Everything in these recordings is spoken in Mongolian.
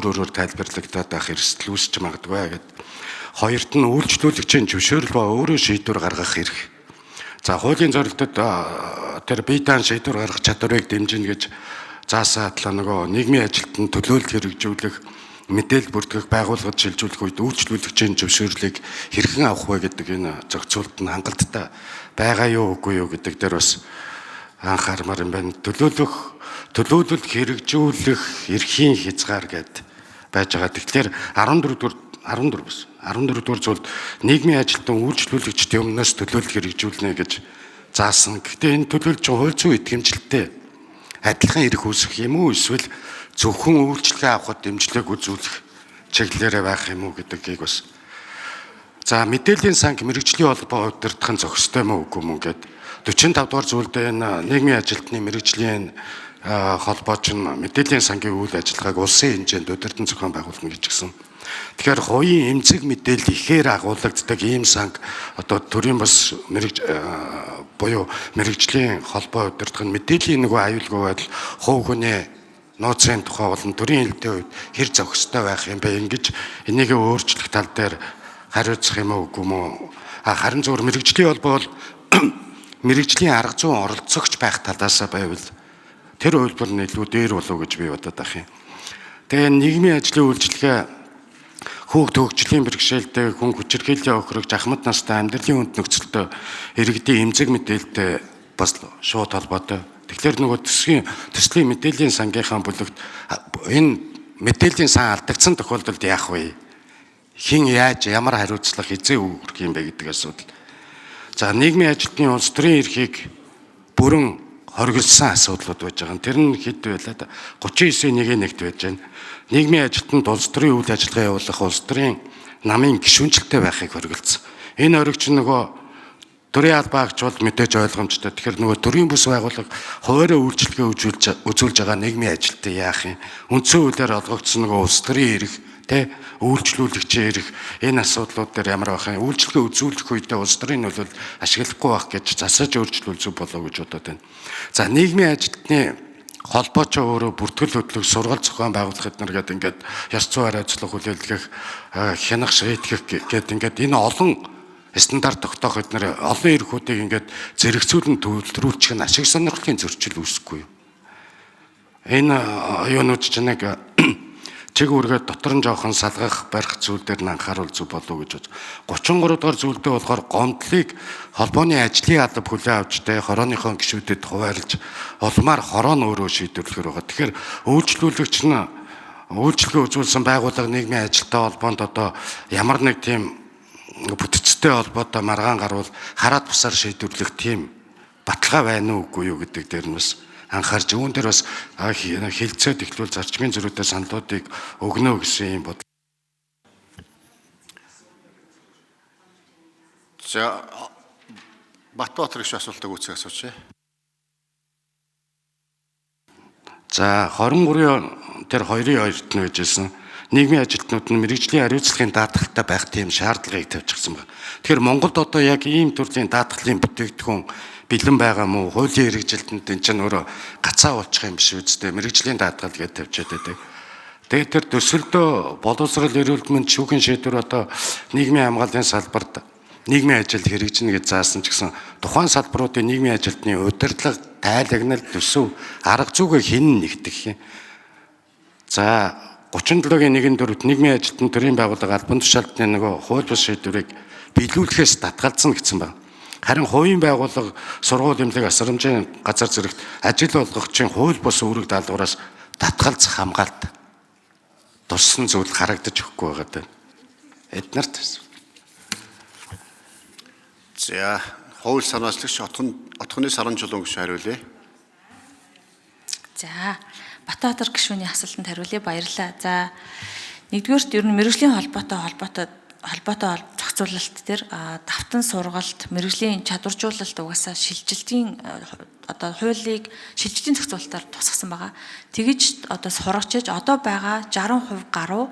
өөрөөр тайлбарлагдаад байх эрсдэл үүсч магадгүй гэдэг. Хоёрт нь үйлчлүүлэгчийн зөвшөөрөл ба өөрөө шийдвэр гаргах эрх. За хуулийн зорилтод тэр бие даан шийдвэр гаргах чадварыг дэмжинэ гэж заасан адилхан нөгөө нийгмийн ажилтнанд төлөөлөл хэрэгжүүлэх, мэдээлэл бүртгэх, байгууллагад шилжүүлэх үед үйлчлүүлэгчийн зөвшөөрлийг хэрхэн авах вэ гэдэг энэ зохицуулт нь хангалттай байгаа юу үгүй юу гэдэг дээр бас анхаармаар юм байна. Төлөөлөл хэрэгжүүлэх эрхийн хязгаар гэд байж байгаа. Тэгэхээр 14 дугаар зүйлд нийгмийн ажилтан үйлчлүүлэгчдийн өмнөөс төлөөлөл хэрэгжүүлнэ гэж заасан. Гэхдээ энэ төлөөлөл чинь хууль зүйн итгэмжлэлтэй адилхан эрх үүсэх юм уу, эсвэл зөвхөн үйлчлэгээ авахд дэмжлэг үзүүлэх чиглэлээр байх юм уу гэдгийг бас. За мэдээллийн санг мэрэгжлийн холбоо удирдахын зохистой мөн үгүй мөн гэд 45 дугаар зүйлд энэ нийгмийн ажилтны мэрэгжлийн холбоо чинь мэдээллийн сангийн үйл ажиллагааг улсын хэмжээнд удирдан зохион байгуулна гэж гисэн. Тэгэхээр хувийн эмзэг мэдээлэл ихээр агуулгаддаг ийм санг одоо төрийн бас буюу мэрэгжлийн холбоо удирдах нь мэдээллийн нөгөө аюулгүй байдал хувь хүний нууцын тухай болон төрийн хэлтийн үед хэр зохистой байх юм бэ? Ингэж энийг өөрчлөх тал дээр хариуцах юм уу үгүй мүү? Харин зөвхөн мэрэгжлийн холбоо бол мэрэгжлийн арга зүйн оролцогч байх талаасаа байвал тэр хувилбар нь илүү дээр болов гэж би бодоод байх юм. Тэгээ нийгмийн ажлын үйлчилгээ хүүхд хөгжлийн бэрхшээлтэй хүн хүчирхийллийн охирогч ахмад настай амьдралын хүнд нөхцөлтэй иргэдийн эмзэг мэдээлэлтэй бас шууд холбоотой. Тэгэхээр нөгөө төслийн мэдээллийн сангийнхаа бүлэгт энэ мэдээллийн сан алдагдсан тохиолдолд яах вэ? Хэн яаж ямар хариуцлага хязээ өгөх юм бэ гэдэг асуудал. За нийгмийн ажилтны улс төрийн эрхийг бүрэн хоригдсан асуудлууд байж байгаа. Тэр нь хэд байлаа? 39.1-т байж байна. Нийгмийн ажилтнанд улс төрийн үйл ажиллагаа явуулах улс төрийн намын гишүүнчлэлтэй байхыг хоригдсан. Энэ хоригч нөгөө төрийн албаа агч бол мэдээж ойлгомжтой. Тэгэхээр нөгөө төрийн бүс байгууллага хуваараа үйлчлэгээ үзүүлж байгаа нийгмийн ажилтныг яах юм? Үндсэн хуулиар олгогдсон нөгөө улс төрийн эрх, үйлчлүүлэгчийн эрх энэ асуудлууд дээр ямар байх юм? Үйлчлэгээ үзүүлэх үедээ улс төрийн нөлөөлөл ашиглахгүй байх гэж засаж өөрчлөл зүг болов гэж бодоод байна. За нийгмийн ажилтны холбооч өөрөө бүртгэл хөтлөх, сургалт зохион байгуулах эднэр гэдэг ингээд ёс зүйн хариуцлага хүлээлгэх, хянах, шийтгэх гэдэг ингээд энэ олон стандарт тогтоох эднэр олон эрхүүдийг ингээд зэрэгцүүлэн төвлөрүүлчих нь ашиг сонирхлын зөрчил үүсэхгүй юу? Энэ юунууд ч нэг чиг үүргээ дотор нь жоохон салгах барих зүйл дээр нь анхааруул зүг болов гэж бод. 33 дугаар зүйлдээ болохоор гомдлыг холбооны ажлын алба хүлээн авч хорооныхон гишүүдэд хуваарлаж улмаар хороо нь өөрөө шийдвэрлэхээр байгаа. Тэгэхээр үйлчлүүлэгч нь үйлчлэгээ үзүүлсэн байгууллага нийгмийн ажилттай холбоонд одоо ямар нэг тийм бүтцтэй холбоотой маргаан гарвал хараад бусаар шийдвэрлэх тийм баталгаа байна уу үгүй юу гэдэг дээр нь бас анхаарч үүн дээр бас хилцээд ихлүүл зарчмын зөрүүтэй саналуудыг өгнө гэсэн юм бодол. За Батбаатар гişүү асуултыг үүсгэх асууч. За 23 тэр 2-2-т нь байжсэн нийгмийн ажилтнууд нь мэрэгжлийн хариуцлагын даатгалтай байх тийм шаардлагыг тавьчихсан байна. Тэгэхээр Монголд одоо яг ийм төрлийн даатгалын бүтээгдэхүүн бэлэн байгаа мó хуулийн хэрэгжилтэнд энэ чинь өөрөө гацаа болчих юм биш үстэй мэрэгжлийн даатгал гэж тавьчаад байдаг. Тэгээд тэр төсөлдөө боловсрол эрүүл мэнд шүүхийн шийдвэр одоо нийгмийн хамгааллын салбарт нийгмийн ажил хэрэгжинэ гэж заасан ч гэсэн тухайн салбаруудын нийгмийн ажилтны удирдлага, тайлагнал, төсөв, арга зүйгээ хэн нэгтгэх юм. За 37-1-4-т нийгмийн ажилтны төрийн байгууллага албан тушаалтны нөгөө хууль бус шийдвэрийг биелүүлэхээс татгалзсан гэсэн байна. Харин хувийн байгууллага сургууль эмнэлэг асрамжийн газар зэрэгт ажил олгогчийн хууль бус үүрэг даалгавраас татгалзах хамгаалт туссан зүйл харагдаж өгөхгүй байгаа даа. Эднэрт. За хууль санаачлагч отхоны саран чулуун гишүүн хариулъя. За Батбаатар гишүүний асуултанд хариулъя. Баярлалаа. За нэгдүгээрт ер нь мэрэгжлийн холбоотой зохицуулалт дээр давтан сургалт, мэрэгжлийн чадваржуулалт угаасаа шилжилтийн одоо хуулийг шилжилтийн зохицуулалтаар тусгасан байгаа. Тэгэж одоо сургачиж одоо байгаа 60% гаруй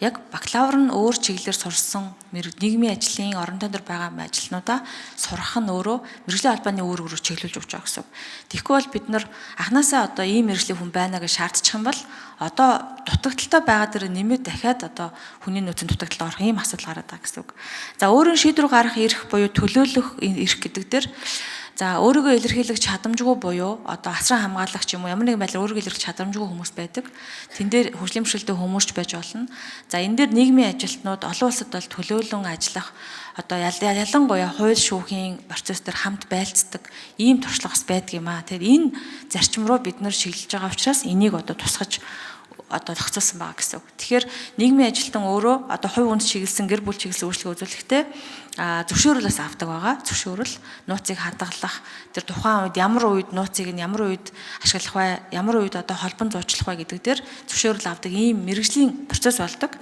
яг бакалавр нь өөр чиглэлээр сурсан нийгмийн ажлын орон тойрон байгаа ажилтнуудаа сурах нь өөрөө мэргэжлийн албаны үүрэг рүү чиглүүлж өгч байгаа гэсэн. Тэгэхгүй бол бид нар анханасаа одоо ийм мэргэжлийн хүн байна гэж шаардчих юм бол одоо дутагдaltaй байгаа дэр нэмээд дахиад одоо хүний нөөцийн дутагдал орох ийм асуудал гараад байгаа гэсэн үг. За өөрийн шийдвэр гаргах эрх буюу төлөөлөх эрх гэдэг дээр за өөрийгөө илэрхийлэх чадамжгүй буюу одоо асран хамгаалагч юм уу ямар нэгэн байдлаар өөрийгөө илэрхийлэх чадамжгүй хүмүүс байдаг. Тэн дээр хөгжлийн бэрхшээлтэй хүмүүс ч байж болно. За энэ дээр нийгмийн ажилтнууд олон улсад бол төлөөлөн ажиллах одоо ялангуяа хууль шүүхийн процесс дээр хамт байлцдаг ийм туршлага бас байдаг юм аа. Тэгэхээр энэ зарчим руу бид нэр шиглэж байгаа учраас энийг одоо тусгаж одоо тогтцолсон байгаа гэсэн үг. Тэгэхээр нийгмийн ажилтан өөрөө одоо хувь хүнд чиглэсэн гэр бүл чиглэсэн үйлчлэг үзүүлэхдээ зөвшөөрөлөөс авдаг байгаа. Зөвшөөрөл, нууцыг хадгалах, тэр тухайн үед ямар үед нууцыг нь ямар үед ашиглах вэ, ямар үед одоо холбон зуучлах вэ гэдэг дээр зөвшөөрөл авдаг ийм мэргэжлийн процесс болдог.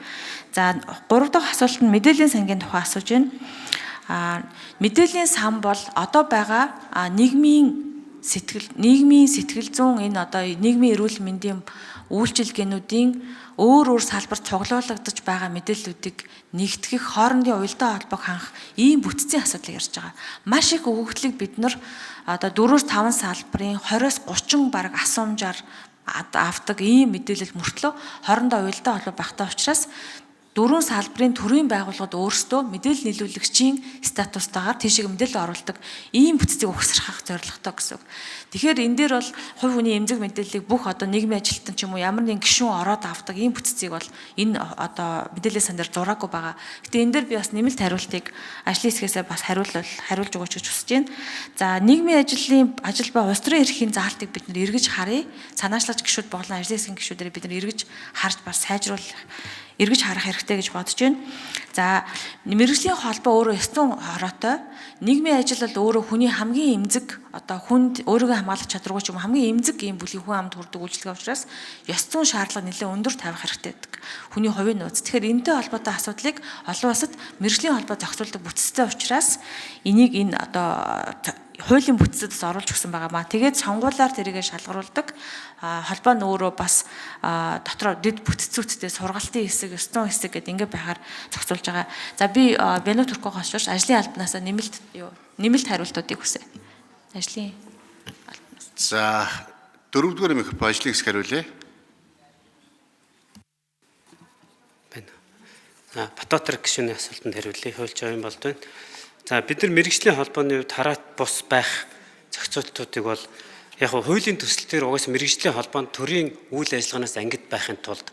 За 3 дахь асуулт нь мэдээллийн сангийн тухай асууж байна. Мэдээллийн сан бол одоо байгаа нийгмийн сэтгэл зүйн энэ одоо нийгмийн эрүүл мэндийн үйлчилгээнүүдийн өөр салбарт цуглуулгадж байгаа мэдээллүүдийг нэгтгэх хоорондын уялдаа холбоог хангах ийм бүтцийн асуудлыг ярьж байгаа. Маш их өгөгдлийг бид нар одоо 4-5 салбарын 20-30 бараг асуумжаар авдаг ийм мэдээлэл мөртлөө хоорондоо уялдаа холбоо багтаа учраас 4 салбарын төрийн байгууллагууд өөрсдөө мэдээлэл нийлүүлэгчийн статустайгаар тийшээ мэдээлэл оруулдаг ийм бүтцийг угсрахах зорилготой гэсэн. Тэгэхээр энэ дээр бол хувь хүний эмзэг мэдээллийг бүх одоо нийгмийн ажилтан ч юм уу ямар нэгэн гишүүн ороод авдаг ийм бүтцийг бол энэ одоо мэдээллийн сан дээр зураагүй байгаа. Гэтэ энэ дээр би бас нэмэлт хариултыг ажлын хэсгээс бас хариулж өгөөч гэж хүсэж байна. За нийгмийн ажил ба улс төрийн эрхийн заалтыг бид нэр эргэж харъя. Санаачлагч гишүүд болон ажлын хэсгийн гишүүдээр бид нэр эргэж харж бас эргэж харах хэрэгтэй гэж бодож байна. За мэргэжлийн холбоо өөрөө ёс зүйн хороотой. Нийгмийн ажил бол өөрөө хүний хамгийн эмзэг одоо хүнд өөрийгөө хамгаалах чадваргүй ч юм хамгийн эмзэг ийм бүлгийн хүн амд хүрдэг үйлчлэг учраас ёс зүйн шаардлага нэлээд өндөр тавих хэрэгтэй байдаг. Хүний хувийн нөөц. Тэгэхээр энэтэй холбоотой асуудлыг олон улсад мэргэжлийн холбоо зохицуулдаг бүтцтэй учраас энийг энэ одоо хуулийн бүтцэд оруулж өгсөн байгаа маа. Тэгээд сонгуулиар тэрийгэ шалгаруулдаг. Холбоо нь өөрөө бас дотроо дэд бүтцүүдтэй сургалтын хэсэг, ёс зүйн хэсэг гэдэг ингэ байхаар зохицуулж байгаа. За би Бянуу Туркогоос ажлын албанаас нэмэлт хариултуудыг хүсье. Ажлын албанаас. За 4-р микрофон ажлын хэсэг хариулъя. Батбаатар гишүүний асуултанд хариулъя. Хуульч оюун болд байна. За бид нар мэргэжлийн холбооны хувьд хараат бус байх зохицуултуудыг бол яг хуулийн төсөл дээр угаасаа мэргэжлийн холбоонд төрийн үйл ажиллагаанаас ангид байхын тулд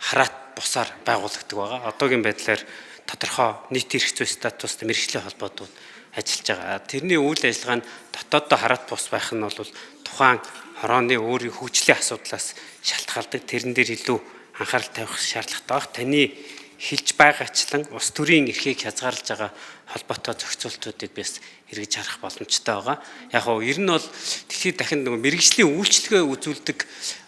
хараат бусаар байгуулагддаг байгаа. Одоогийн байдлаар тодорхой нийтийн эрх зүйн статустай мэргэжлийн холбоодууд ажиллаж байгаа. Тэрний үйл ажиллагаа нь дотооддоо хараат бус байх нь бол тухайн хорооны өөрийн хөгжлийн асуудлаас шалтгаалдаг. Тэрэн дээр илүү анхаарал тавих шаардлагатай байх. Таны хэлж байгаачлан улс төрийн эрхийг хязгаарлаж байгаа холбоотой зохицуултуудыг бас эргэж харах боломжтой байгаа. Яг нь ер нь бол дэлхийд дахин мэргэжлийн үйлчлэгээ үзүүлдэг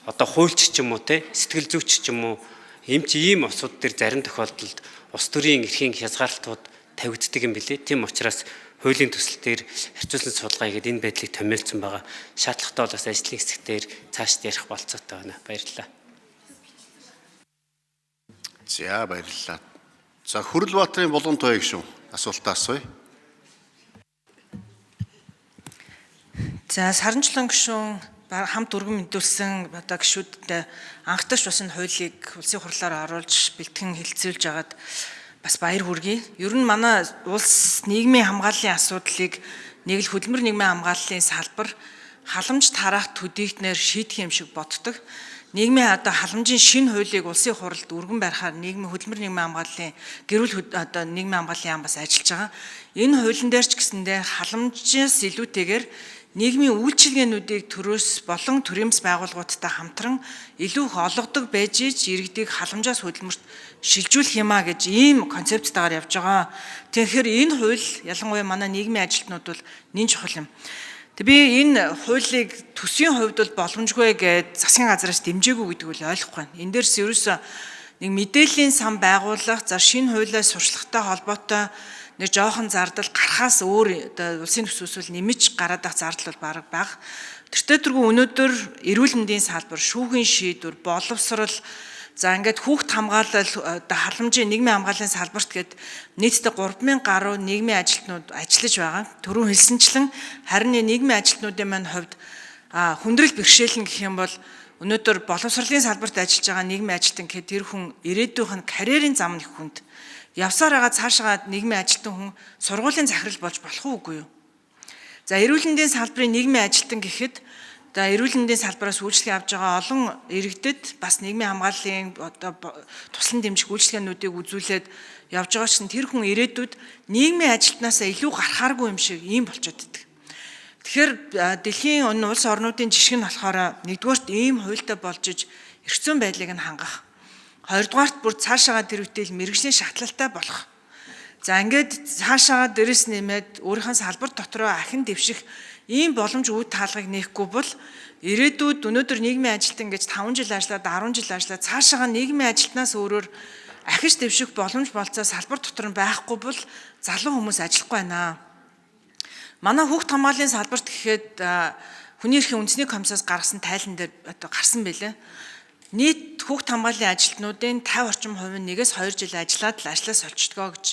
одоо хуульч ч юм уу те сэтгэл зүйч ч юм уу ийм усуд дээр зарим тохиолдолд улс төрийн эрхийн хязгаарлалтууд тавигддаг юм билээ. Тийм учраас хуулийн төсөл дээр харьцуулсан судалгаа хийгээд энэ байдлыг томьёолсон байгаа. Шаардлагатай бол бас ажлын хэсгээр цаашд ярих болцоотой байна. Баярлалаа. За баярлалаа. За Хүрлбаатарын Булган Туяа гишүүн асуултаа асууя. За Саранчлан гишүүн хамт өргөн мэдүүлсэн одоо гишүүдтэй анхдагч бас энэ хуулийг улсын хурлаар оруулж бэлтгэн хэлэлцүүлж байгаад бас баяр хүргэе. Ер нь манай улс нийгмийн хамгааллын асуудлыг нэг л хөдөлмөр нийгмийн хамгааллын салбар халамж тараах төдийгтнээр шийдэх юм шиг боддог. Нийгмийн одоо халамжийн шинэ хуулийг улсын хурлд өргөн барихаар нийгмийн хөдөлмөр нийгмийн хамгааллын гэрүүл одоо нийгмийн хамгааллын яам бас ажиллаж байгаа. Энэ хуулийн дээр ч гэсэндээ халамжаас илүүтэйгээр нийгмийн үйлчилгээнүүдийг төрөөс болон төрөмс байгууллагуудтай хамтран илүү их олгодог байж иргэдийг халамжаас хөдөлмөрт шилжүүлэх юмаа гэж ийм концепттайгаар явж байгаа. Тэгэхээр энэ хууль ялангуяа манай нийгмийн ажилтнууд бол нэн чухал юм. Би энэ хуулийг төсвийн хувьд бол боломжгүй гэж засгийн газраас дэмжээгүй гэдэг үл ойлгохгүй байна. Энэ дээрс ерөөсөө нэг мэдээллийн сан байгуулах, за шинэ хуулиас сурчлагатай холбоотой нэг жоохон зардал гарахаас өөр улсын төсвөөс нэмж гараад ах зардал бол бараг бага. Тэртээ тэргүй өнөөдөр эрүүл мэндийн салбар, шүүхийн шийдвэр, боловсрал, За ингээд хүүхд хамгаалал халамжийн нийгмийн хамгааллын салбарт гээд нийтдээ 3000 гаруй нийгмийн ажилтнууд ажиллаж байгаа. Түрүүн хэлсэнчлэн харин нийгмийн ажилтнуудын маань хувьд хүндрэл бэрхшээл нь гэх юм бол өнөөдөр боловсролын салбарт ажиллаж байгаа нийгмийн ажилтан гэхэд тэр хүн ирээдүйнх нь карьерийн зам нэг хүнд явсаар байгаа цаашаа нийгмийн ажилтан хүн сургуулийн захирал болж болох уугүй юу? За эрүүл мэндийн салбарын нийгмийн ажилтан гэхэд эрүүл мэндийн салбараас үйлчлэг авж байгаа олон иргэдэд бас нийгмийн хамгааллын туслан дэмжих үйлчлэгээнүүдийг үзүүлээд явж байгаа чинь тэр хүн ирээдүйд нийгмийн ажилтнаасаа илүү гарахааргүй юм шиг ийм болчиход идэг. Тэгэхээр дэлхийн улс орнуудын жишг нь болохоор нэгдүгээрт ийм хуультай болж иж эрх зүйн байдлыг нь хангах. Хоёрдугаарт бүр цаашаа тэр үтэл мэргэжлийн шатлалтай болох. За ингээд цаашаа дээрэс нэмээд өөрийнхөө салбар дотроо ахин дэвших ийм боломж үе таалгыг нээхгүй бол ирээдүйд өнөөдөр нийгмийн ажилтан гэж 5 жил ажиллаад 10 жил ажиллаад цаашаа нийгмийн ажилтнаас өөрөөр ахиж дэвших боломж болцоо салбар дотор нь байхгүй бол залуу хүмүүс ажиллахгүй байна. Манай хүүхд хамгааллын салбарт гэхэд хүний эрхийн үндэсний комиссаас гаргасан тайлан дээр гарсан байлээ. Нийт хүүхд хамгааллын ажилтнуудын 50 орчим хувь нь 1-2 жил ажиллаад л ажлаас олчдгоо гэж.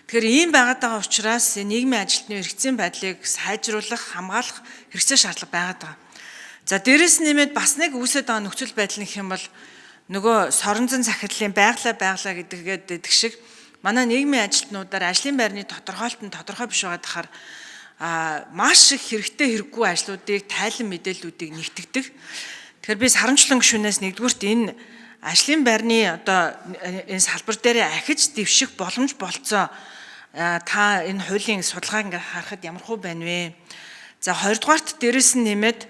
Тэгэхээр ийм байгаад байгаа учраас нийгмийн ажилтны эрх зүйн байдлыг сайжруулах, хамгаалах хэрэгцээ шаардлага байгаад байгаа. За дээрэс нэмээд бас нэг үүсэж байгаа нөхцөл байдал гэх юм бол нөгөө сорон зэн захирлын байглаа гэдэг шиг манай нийгмийн ажилтнуудаар ажлын байрны тодорхойлолт нь тодорхой биш байгаад тахаар маш их хэрэгтэй хэрэггүй ажлуудыг тайлан мэдээллүүдийг нэгтгэдэг. Тэгэхээр би сарамжлан гишүүнээс нэгдүгürt энэ ажлын байрны энэ салбар дээр ахиж дэвших боломж болцоо та энэ хуулийн судалгааг ингээ харахад ямар хөө байна вэ? За хоёрдугаарт дээрэс нь нэмээд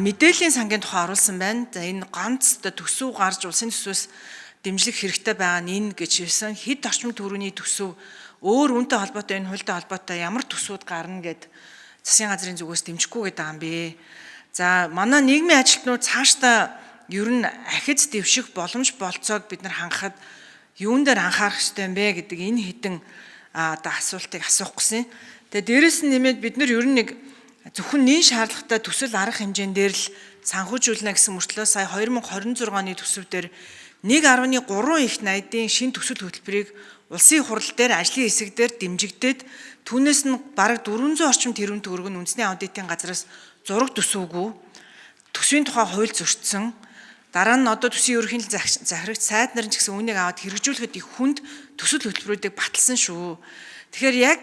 мэдээллийн сангийн тухай оруулсан байна. За энэ ганц төсөв гарч улсын төсвөөс дэмжлэг хэрэгтэй байгаа нь энэ гэж хэлсэн хэд орчим төгрөгийн төсөв өөр үнэтэй холбоотой энэ хуультай холбоотой ямар төсвүүд гарна гэд засгийн газрын зүгээс дэмжихгүй гэдэг юм бэ. За манай нийгмийн ажилтнууд цаашдаа ер нь ахиж дэвших боломж болцоог бид нар хангахад юун дээр анхаарах ёстой юм бэ гэдэг энэ хідэн асуултыг асуух гэсэн. Тэгээ дээрэс нь нэмээд бид нар ер нь нэг зөвхөн нийт шаардлагатай төсөл арга хэмжээнд дээр л санхүүжүүлнэ гэсэн мөртлөө сая 2026 оны төсөв дээр 1.3 их найдын шин төсөл хөтөлбөрийг улсын хурал дээр ажлын хэсэг дээр дэмжигдээд түүнээс нь бараг 400 орчим тэрбум төгрөг нь үндэсний аудитын газраас зураг төсөвгүй төсвийн тухай хууль зөрчсөн. Дараа нь одоо төсвийн ерөнхийлөл захирагч сайд нарын ч гэсэн үүнийг аваад хэрэгжүүлэхэд их хүнд төсөл хөтөлбөрүүдийг баталсан шүү. Тэгэхээр яг